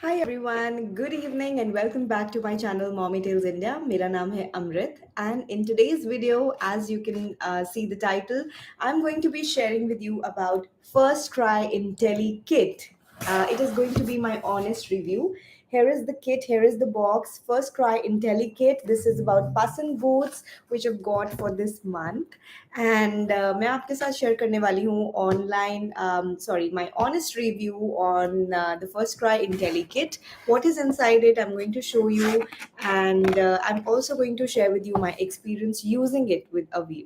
Hi everyone, good evening and welcome back to my channel Mommy Tales India. मेरा नाम है Amrit and in today's video, as you can see the title, I'm going to be sharing with you about Firstcry Intellikit. It is going to be my honest review. Here is the kit, here is the box. Firstcry Intellikit. This is about Puss and Boots which I've got for this month. And मैं आपके साथ share करने वाली हूँ online sorry my honest review on the first cry intellikit what is inside it I'm going to show you and I'm also going to share with you my experience using it with Aviv.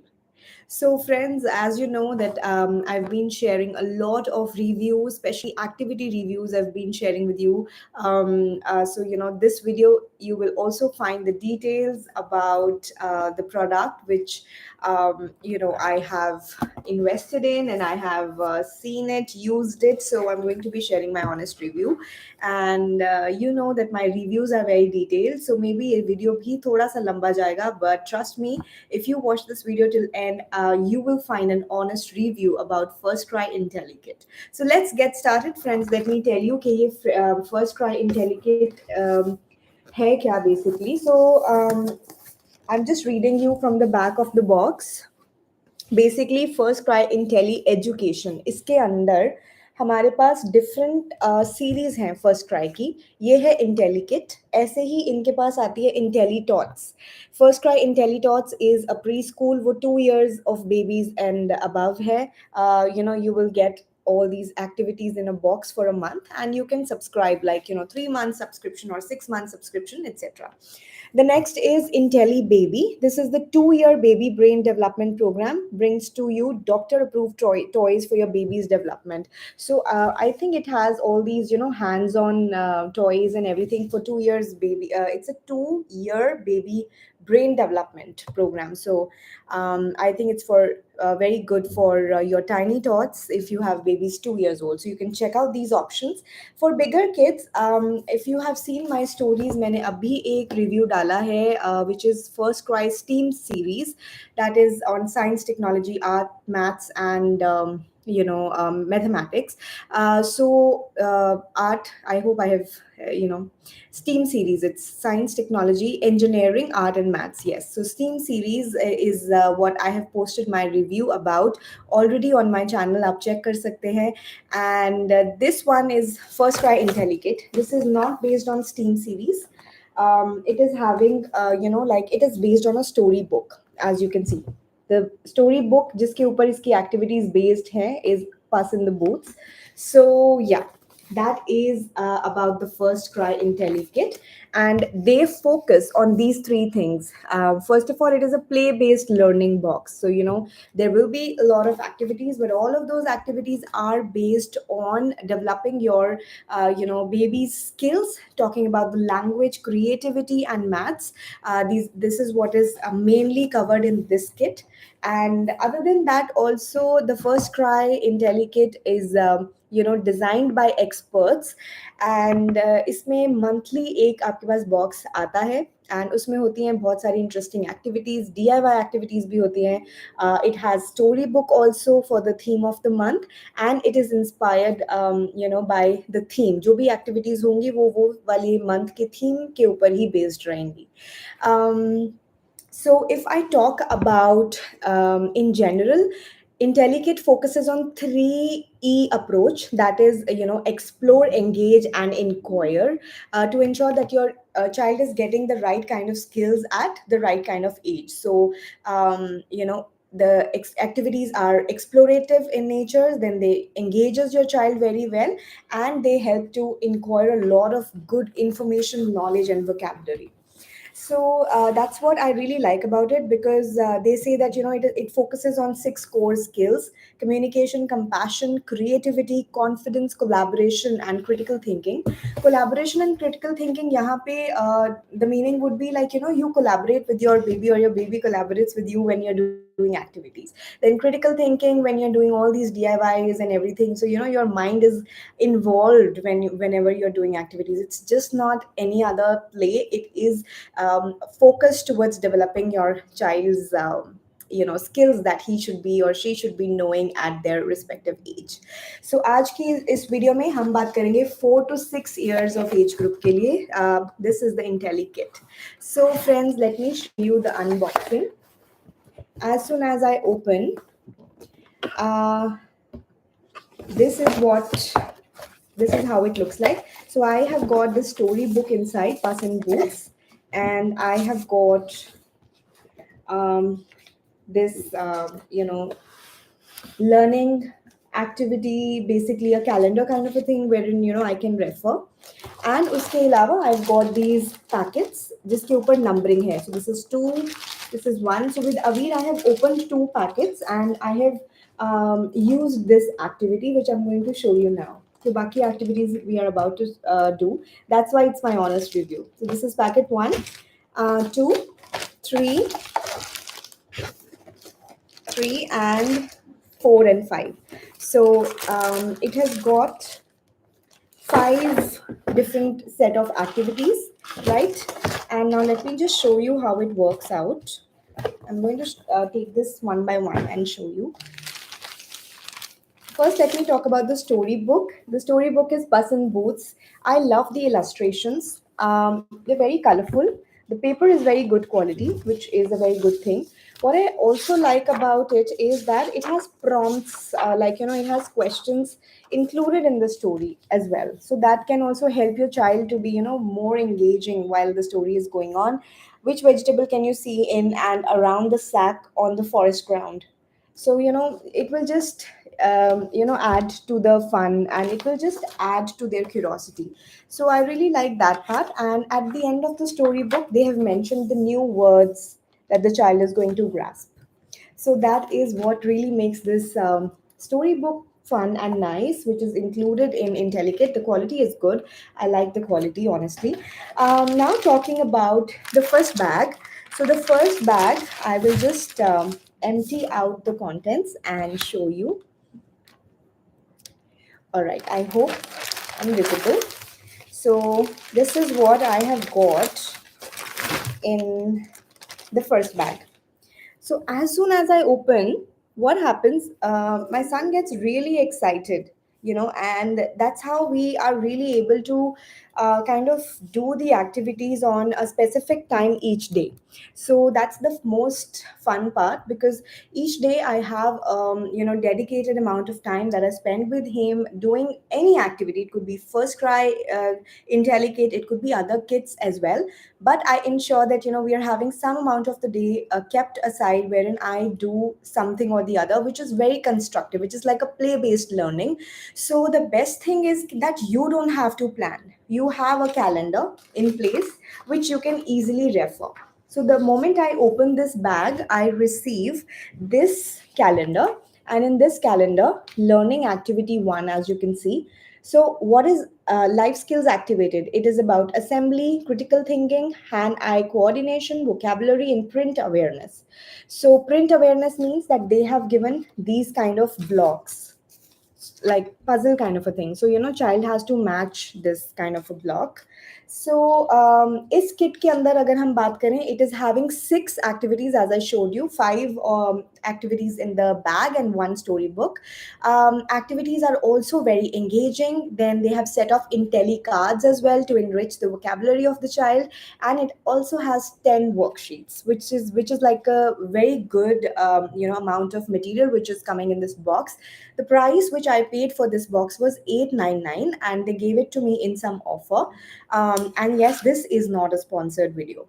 So, friends, as you know that I've been sharing a lot of reviews, especially activity reviews. I've been sharing with you. So, this video you will also find the details about the product which I have invested in and I have seen it, used it. So, I'm going to be sharing my honest review. And you know that my reviews are very detailed. So, maybe ये video भी थोड़ा सा लंबा जाएगा, but trust me, if you watch this video till end, you will find an honest review about Firstcry Intellikit. So let's get started, friends. Let me tell you कि ये Firstcry Intellikit है क्या basically. So I'm just reading you from the back of the box. Basically first cry Intelli education इसके अंदर हमारे पास different series हैं first cry की. ये है इंटेलिकिट. ऐसे ही इनके पास आती है Intellitots. FirstCry Intellitots is a preschool. वो 2 years of babies and above है. You will get all these activities in a box for a month and you can subscribe like 3 month subscription or 6 month subscription, etc. The next is Intelli Baby. This is the 2 year baby brain development program. Brings to you doctor approved toys for your baby's development. So I think it has all these, hands on toys and everything for 2 years baby. It's a 2 year baby brain development program. So I think it's for very good for your tiny tots if you have babies 2 years old. So you can check out these options. For bigger kids, if you have seen my stories, मैंने अभी एक review डाला है which is First Cry STEAM series that is on science, technology, art, maths, and mathematics. Art, I hope I have STEAM series. It's science, technology, engineering, art, and maths. Yes. So STEAM series is what I have posted my review about already on my channel. आप check कर सकते हैं. And this one is First Cry Intellikit. This is not based on STEAM series. It is having, like it is based on a storybook, as you can see. The storybook जिसके ऊपर इसकी activities based है is Puss in the Boots. So yeah, that is about the First Cry Intellikit, and they focus on these three things. First of all, it is a play-based learning box. So there will be a lot of activities, but all of those activities are based on developing your baby's skills, talking about the language, creativity, and maths. This is what is mainly covered in this kit. And other than that, also the First Cry Intellikit is designed by experts. And इसमें monthly एक आपके पास box आता है and उसमें होती हैं बहुत सारी interesting activities, DIY activities भी होती हैं. It has storybook also for the theme of the month, and it is inspired by the theme. जो भी activities होंगी वो वाली month के theme के ऊपर ही based रहेंगी. So if I talk about in general, Intellikit focuses on 3E approach, that is, explore, engage, and inquire, to ensure that your child is getting the right kind of skills at the right kind of age. So, the activities are explorative in nature, then they engages your child very well, and they help to inquire a lot of good information, knowledge, and vocabulary. So that's what I really like about it, because they say that it focuses on 6 core skills: communication, compassion, creativity, confidence, collaboration, and critical thinking. Collaboration and critical thinking, यहाँ पे the meaning would be like you collaborate with your baby or your baby collaborates with you when you're doing activities. Then critical thinking when you're doing all these DIYs and everything. So your mind is involved whenever you're doing activities. It's just not any other play. It is focused towards developing your child's skills that he should be or she should be knowing at their respective age. So आज की इस video में हम बात करेंगे 4 to 6 years of age group के लिए. This is the Intellikit. So friends, let me show you the unboxing. As soon as I open, uh, this is how it looks like. So I have got the storybook inside, Puss and Boots, and I have got this learning activity, basically a calendar kind of a thing wherein I can refer. And uske alawa I've got these packets jiske upar numbering hai. So this is 2, this is 1. So with Aveer I have opened 2 packets and I have used this activity which I'm going to show you now. So baki activities we are about to do. That's why it's my honest review. So this is packet 1, 2, 3, 3 and 4 and 5. So it has got 5 different set of activities, right? And now let me just show you how it works out. I'm going to take this one by one and show you. First, let me talk about the storybook. The storybook is Puss in Boots. I love the illustrations. They're very colorful. The paper is very good quality, which is a very good thing. What I also like about it is that it has prompts, it has questions included in the story as well. So that can also help your child to be, more engaging while the story is going on. Which vegetable can you see in and around the sack on the forest ground? So it will just add to the fun and it will just add to their curiosity. So I really like that part. And at the end of the storybook they have mentioned the new words that the child is going to grasp. So that is what really makes this storybook fun and nice, which is included in Intellikit. The quality is good. I like the quality, honestly. Now talking about the first bag. So the first bag, I will just empty out the contents and show you. All right, I hope I'm visible. So this is what I have got in the first bag. So as soon as I open, what happens? My son gets really excited, and that's how we are really able to kind of do the activities on a specific time each day. So that's the most fun part because each day I have, dedicated amount of time that I spend with him doing any activity. It could be Firstcry, Intellikit, it could be other kits as well, but I ensure that we are having some amount of the day kept aside wherein I do something or the other which is very constructive, which is like a play based learning. So the best thing is that you don't have to plan, you have a calendar in place which you can easily refer. So the moment I open this bag, I receive this calendar, and in this calendar, learning activity 1, as you can see. So, what is life skills activated? It is about assembly, critical thinking, hand eye coordination, vocabulary, and print awareness. So, print awareness means that they have given these kind of blocks, like puzzle kind of a thing. So child has to match this kind of a block. So इस kit के अंदर अगर हम बात करें, it is having 6 activities as I showed you, 5 activities in the bag and 1 storybook. Activities are also very engaging. Then they have set of Intelli cards as well to enrich the vocabulary of the child, and it also has 10 worksheets, which is like a very good amount of material which is coming in this box. The price which I paid for this box was 899, and they gave it to me in some offer. And yes, this is not a sponsored video.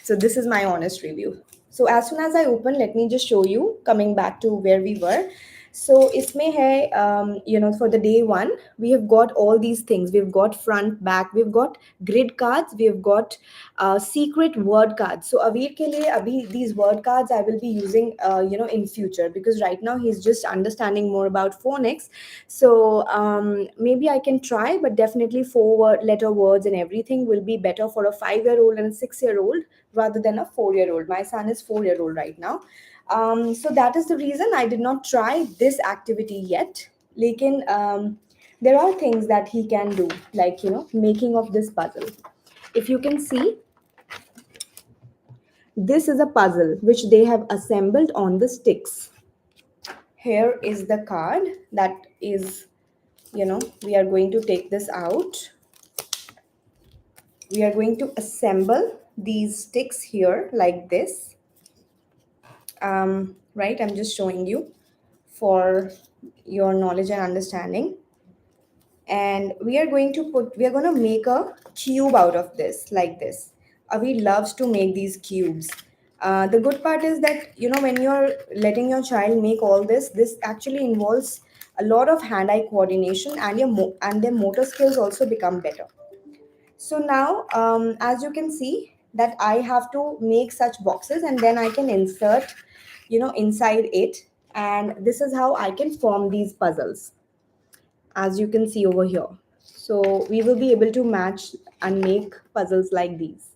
So this is my honest review. So as soon as I open, let me just show you, coming back to where we were. So इसमें है, for the day 1, we have got all these things. We've got front, back, we've got grid cards, we've got secret word cards. So Aveer के लिए अभी these word cards I will be using, in future, because right now he's just understanding more about phonics. So maybe I can try, but definitely 4-letter words and everything will be better for a 5-year-old and a 6-year-old rather than a 4-year-old. My son is 4-year-old right now. So that is the reason I did not try this activity yet. Lekin there are things that he can do, like making of this puzzle. If you can see, This is a puzzle which they have assembled on the sticks. Here is the card that is, we are going to take this out. We are going to assemble these sticks here like this. Right, I'm just showing you for your knowledge and understanding. And we are going to make a cube out of this like this. Avi loves to make these cubes. The good part is that, when you're letting your child make all this actually involves a lot of hand-eye coordination, and and their motor skills also become better. So now, as you can see, that I have to make such boxes, and then I can insert, inside it. And this is how I can form these puzzles, as you can see over here. So we will be able to match and make puzzles like these.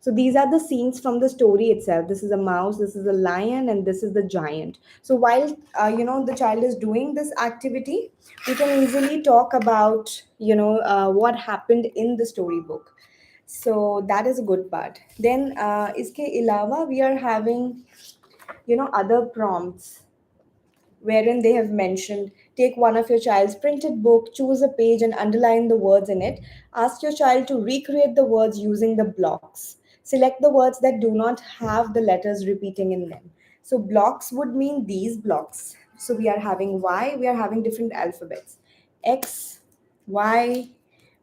So these are the scenes from the story itself. This is a mouse, this is a lion, and this is the giant. So while the child is doing this activity, we can easily talk about what happened in the storybook. So that is a good part. Then iske ilawa we are having other prompts wherein they have mentioned, take one of your child's printed book, choose a page and underline the words in it. Ask your child to recreate the words using the blocks. Select the words that do not have the letters repeating in them. So blocks would mean these blocks. So we are having Y, we are having different alphabets. X, Y,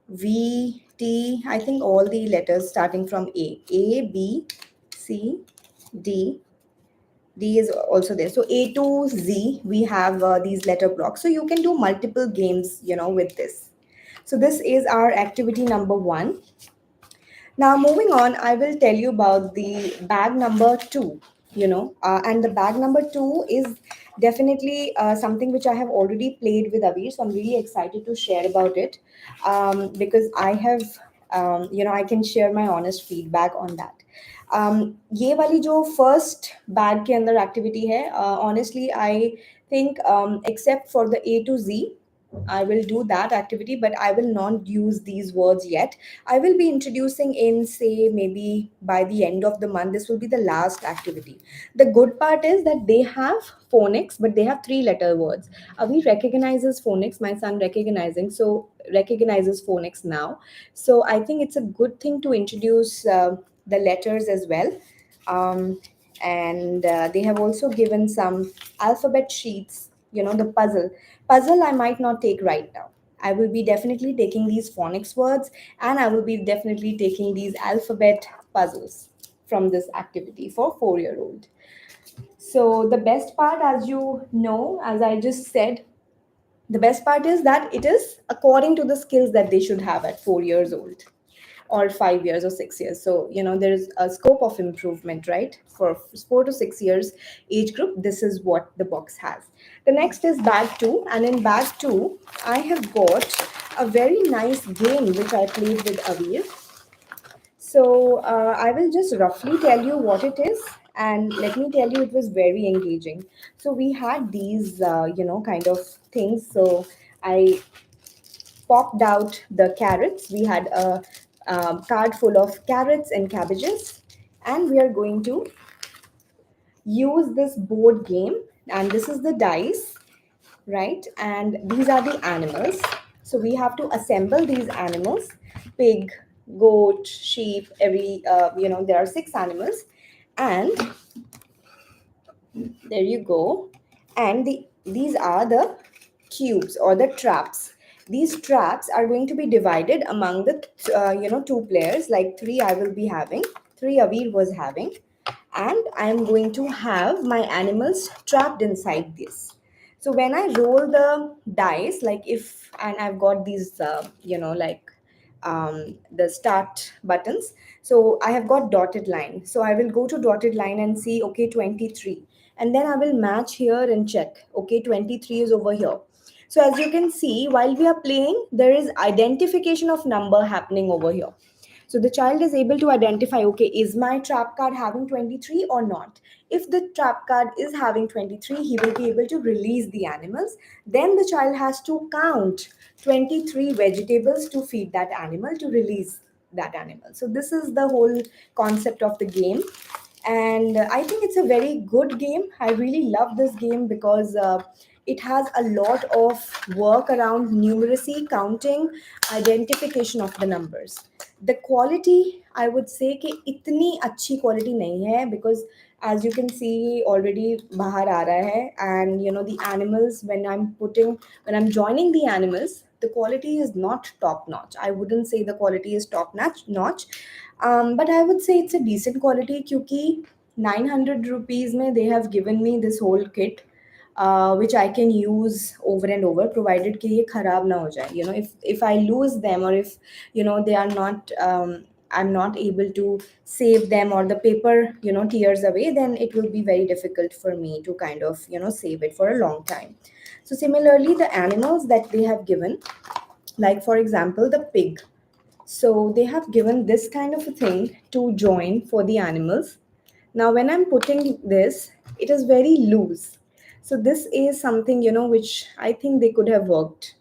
V, T, I think all the letters starting from A, B, C, D, D is also there. So A to Z, we have these letter blocks. So you can do multiple games, with this. So this is our activity number one. Now, moving on, I will tell you about the bag number two, and the bag number two is definitely something which I have already played with Avir. So I'm really excited to share about it, because I have, I can share my honest feedback on that. ये वाली जो first bag के अंदर activity है, honestly I think except for the A to G I will do that activity, but I will not use these words yet. I will be introducing in, say, maybe by the end of the month. This will be the last activity. The good part is that they have phonics, but they have three-letter words. Avi recognizes phonics. My son recognizes phonics now. So I think it's a good thing to introduce the letters as well. Um, and they have also given some alphabet sheets. The puzzle I might not take right now. I will be definitely taking these phonics words, and I will be definitely taking these alphabet puzzles from this activity for 4-year-old. So the best part, as you know, as I just said, the best part is that it is according to the skills that they should have at 4 years old, or 5 years or 6 years. So, there is a scope of improvement, right? For 4 to 6 years age group, this is what the box has. The next is bag two. And in bag two, I have got a very nice game which I played with Avir. So I will just roughly tell you what it is. And let me tell you, it was very engaging. So we had these, kind of things. So I popped out the carrots. We had a card full of carrots and cabbages, and we are going to use this board game. And this is the dice, right? And these are the animals. So we have to assemble these animals: pig, goat, sheep. There are 6 animals, and there you go. And these are the cubes or the traps. These traps are going to be divided among the 2 players. Like three, I will be having. Three, Avir was having, and I am going to have my animals trapped inside this. So when I roll the dice, like if and I've got these, the start buttons. So I have got dotted line. So I will go to dotted line and see, okay, 23. And then I will match here and check, okay, 23 is over here. So as you can see, while we are playing, there is identification of number happening over here. So the child is able to identify, okay, is my trap card having 23 or not? If the trap card is having 23, he will be able to release the animals. Then the child has to count 23 vegetables to feed that animal to release that animal. So this is the whole concept of the game. And I think it's a very good game. I really love this game because it has a lot of work around numeracy, counting, identification of the numbers. The quality, I would say कि इतनी अच्छी quality नहीं है, because as you can see already बाहर आ रहा है, and you know the animals, when I'm joining the animals, the quality is not top notch. I wouldn't say the quality is top notch. But I would say it's a decent quality, क्योंकि 900 rupees में they have given me this whole kit, which I can use over and over, provided कि ये खराब ना हो जाए. You know, if I lose them, or if you know they are not, I'm not able to save them, or the paper tears away, then it will be very difficult for me to kind of save it for a long time. So similarly, the animals that they have given, like for example the pig, so they have given this kind of a thing to join for the animals. Now, when I'm putting this, it is very loose. So this is something, which I think they could have worked.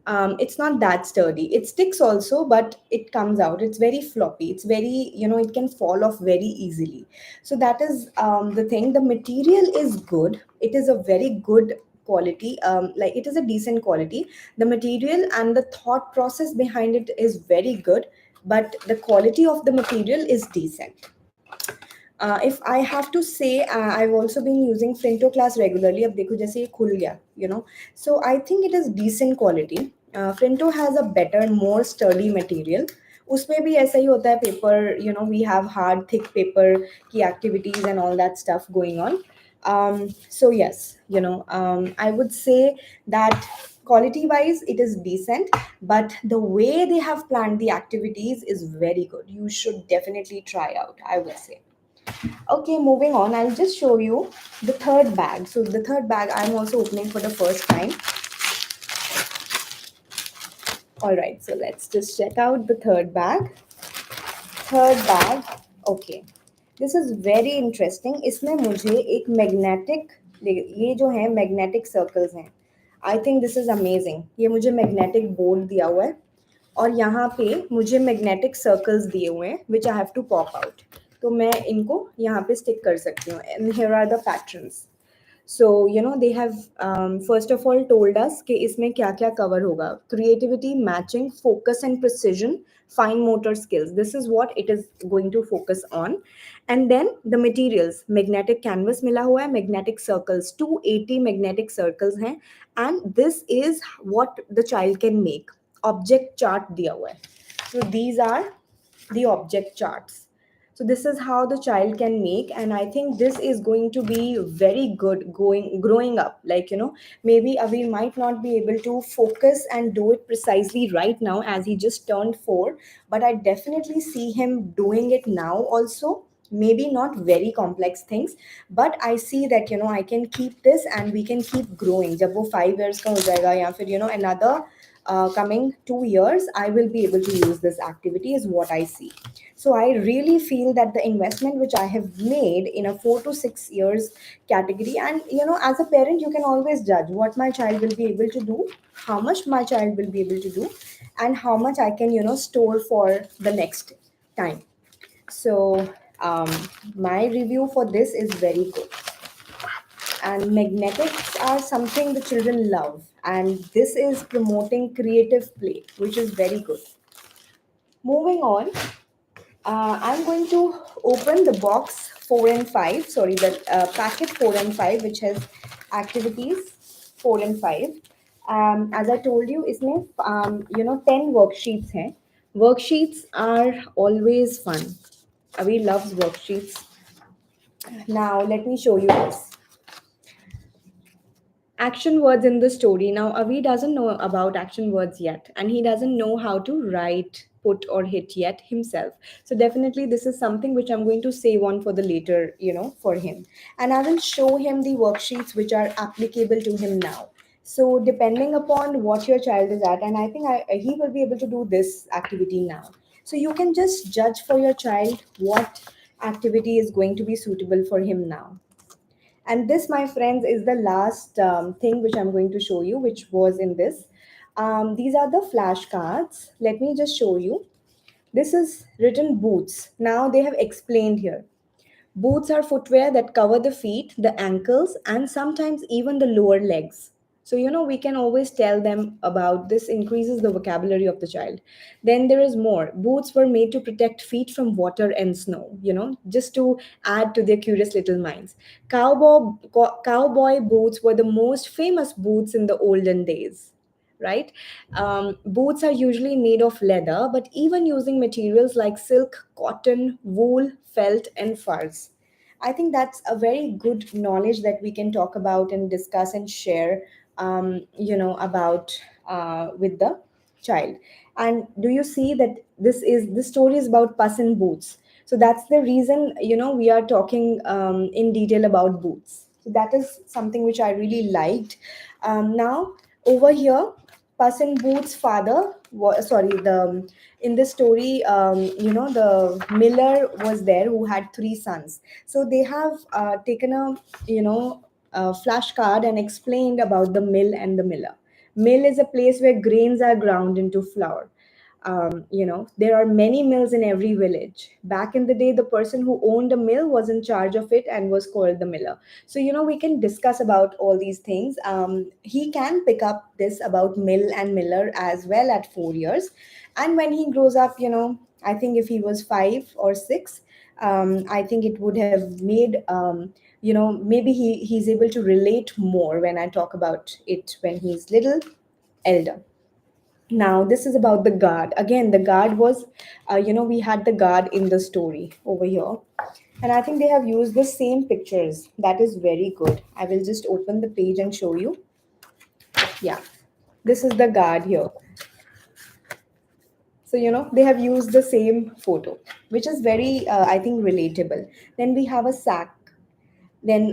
It's not that sturdy. It sticks also, but it comes out. It's very floppy. It's very, it can fall off very easily. So that is the thing. The material is good. It is a very good quality. Like it is a decent quality. The material and the thought process behind it is very good, but the quality of the material is decent. If I have to say, I've also been using Frinto class regularly. अब देखो जैसे ये खुल गया, so I think it is decent quality. Frinto has a better, more sturdy material. उसमें भी ऐसा ही होता है, paper, we have hard thick paper की activities and all that stuff going on. So yes, I would say that quality wise it is decent, but the way they have planned the activities is very good. You should definitely try out, I would say. Okay, moving on, I'll just show you the third bag. So the third bag I'm also opening for the first time. All right, so let's just check out the third bag. Third bag, okay. This is very interesting. इसमें मुझे एक magnetic, ये जो है magnetic circles हैं. I think this is amazing. ये मुझे magnetic board दिया हुआ है, और यहाँ पे मुझे magnetic circles दिए हुए हैं which I have to pop out. तो मैं इनको यहाँ पे stick कर सकती हूँ. And here are the patterns. So, they have first of all told us कि इसमें क्या क्या cover होगा. Creativity, matching, focus and precision, fine motor skills. This is what it is going to focus on. And then the materials, magnetic canvas मिला हुआ है, magnetic circles, 280 magnetic circles हैं. And this is what the child can make. Object chart दिया हुआ है. So these are the object charts. So this is how the child can make, and I think this is going to be very good going growing up. Like, maybe Avi might not be able to focus and do it precisely right now as he just turned 4, but I definitely see him doing it now also. Maybe not very complex things, but I see that I can keep this and we can keep growing. जब वो 5 years का हो जाएगा, या फिर another coming 2 years, I will be able to use this activity, is what I see. So I really feel that the investment which I have made in a 4 to 6 years category, and as a parent, you can always judge what my child will be able to do, how much my child will be able to do, and how much I can store for the next time. So my review for this is very good. And magnetics are something the children love, and this is promoting creative play, which is very good. Moving on, I'm going to open the box 4 and 5, sorry, the packet 4 and 5, which has activities 4 and 5. As I told you, इसमें 10 worksheets हैं. Worksheets are always fun. Avi loves worksheets. Now let me show you this. Action words in the story. Now, Avi doesn't know about action words yet, and he doesn't know how to write, put, or hit yet himself. So, definitely, this is something which I'm going to save on for the later, for him. And I will show him the worksheets which are applicable to him now. So, depending upon what your child is at, and I think he will be able to do this activity now. So, you can just judge for your child what activity is going to be suitable for him now. And this, my friends, is the last thing which I'm going to show you, which was in this. These are the flashcards. Let me just show you. This is written boots. Now they have explained here. Boots are footwear that cover the feet, the ankles, and sometimes even the lower legs. So, we can always tell them about this, increases the vocabulary of the child. Then there is more. Boots were made to protect feet from water and snow, just to add to their curious little minds. Cowboy boots were the most famous boots in the olden days, right? Boots are usually made of leather, but even using materials like silk, cotton, wool, felt, and furs. I think that's a very good knowledge that we can talk about and discuss and share, about with the child. And do you see that this story is about Puss in Boots? So that's the reason we are talking in detail about boots. So that is something which I really liked. Now over here, Puss in Boots' father, sorry, the in this story, the miller was there who had three sons. So they have taken a flashcard and explained about the mill and the miller. Mill is a place where grains are ground into flour. There are many mills in every village. Back in the day, the person who owned a mill was in charge of it and was called the miller. So we can discuss about all these things. He can pick up this about mill and miller as well at 4 years. And when he grows up, I think if he was 5 or 6, I think it would have made maybe he's able to relate more when I talk about it when he's little elder. Now, this is about the guard. Again, the guard was, we had the guard in the story over here. And I think they have used the same pictures. That is very good. I will just open the page and show you. Yeah, this is the guard here. So, they have used the same photo, which is very, I think, relatable. Then we have a sack. Then,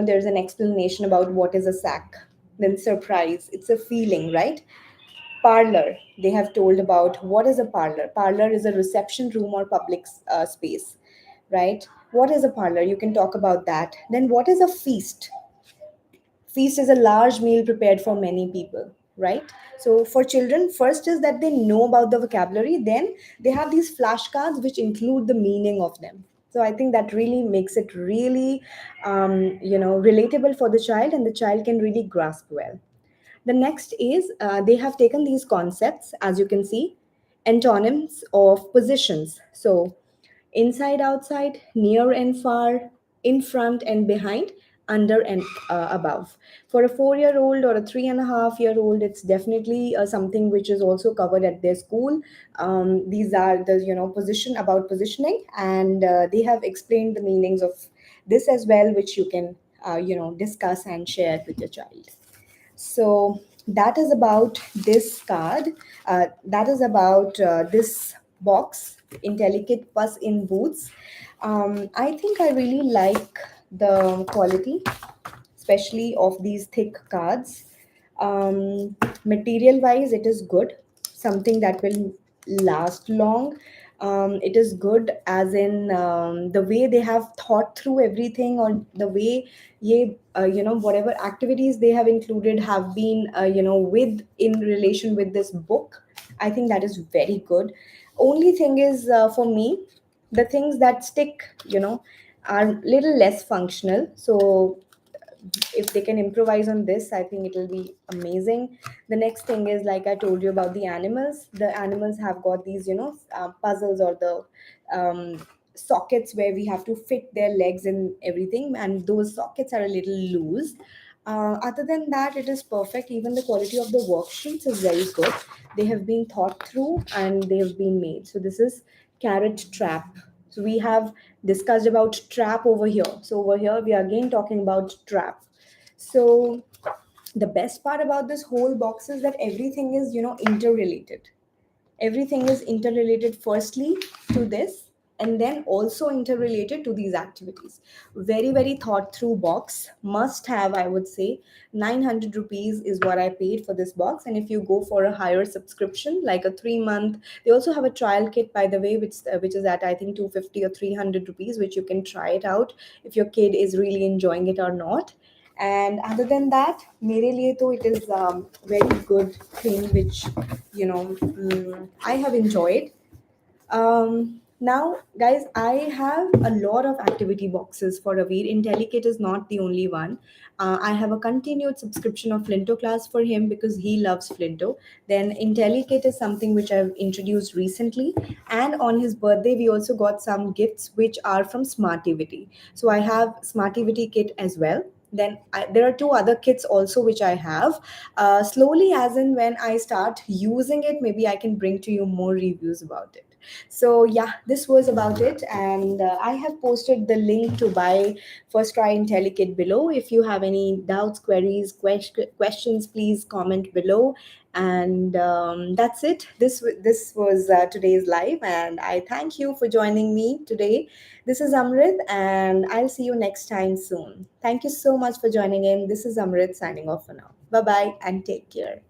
there's an explanation about what is a sack. Then, surprise. It's a feeling, right? Parlor, they have told about what is a parlor. Parlor is a reception room or public space, right? What is a parlor? You can talk about that. Then what is a feast? Feast is a large meal prepared for many people, right? So for children, first is that they know about the vocabulary, then they have these flashcards which include the meaning of them. So I think that really makes it really relatable for the child, and the child can really grasp well. The next is they have taken these concepts, as you can see, antonyms of positions. So, inside, outside, near and far, in front and behind, under and above. For a 4 year old or a 3.5 year old, it's definitely something which is also covered at their school. These are the position about positioning, and they have explained the meanings of this as well, which you can discuss and share with your child. So that is about this card. That is about this box, Intellikit Puss in Boots. I think I really like the quality, especially of these thick cards. Material wise, it is good, something that will last long. It is good as in the way they have thought through everything, or the way whatever activities they have included have been with in relation with this book. I think that is very good. Only thing is, for me, the things that stick are little less functional. So if they can improvise on this, I think it will be amazing. The next thing is, like I told you about the animals. The animals have got these puzzles, or the sockets where we have to fit their legs and everything, and those sockets are a little loose. Other than that, it is perfect. Even the quality of the worksheets is very good. They have been thought through and they have been made. So this is carrot trap. So we have discussed about trap over here. So over here we are again talking about trap. So the best part about this whole box is that everything is interrelated. Everything is interrelated, firstly to this, and then also interrelated to these activities. Very, very thought through box. Must have, I would say. 900 rupees is what I paid for this box. And if you go for a higher subscription, like a 3 month, they also have a trial kit, by the way, which is at, I think, 250 or 300 rupees, which you can try it out if your kid is really enjoying it or not. And other than that, mere liye to it is very good thing which I have enjoyed. Now, guys, I have a lot of activity boxes for Raveer. Intellicate is not the only one. I have a continued subscription of Flinto class for him because he loves Flinto. Then Intellicate is something which I've introduced recently. And on his birthday, we also got some gifts which are from Smartivity. So I have Smartivity kit as well. Then there are two other kits also which I have. Slowly, as in when I start using it, maybe I can bring to you more reviews about it. So yeah, this was about it, and I have posted the link to buy Firstcry Intellikit below. If you have any doubts, queries, questions, please comment below. And that's it. This was today's live, and I thank you for joining me today. This is Amrit, and I'll see you next time soon. Thank you so much for joining in. This is Amrit signing off for now. Bye bye, and take care.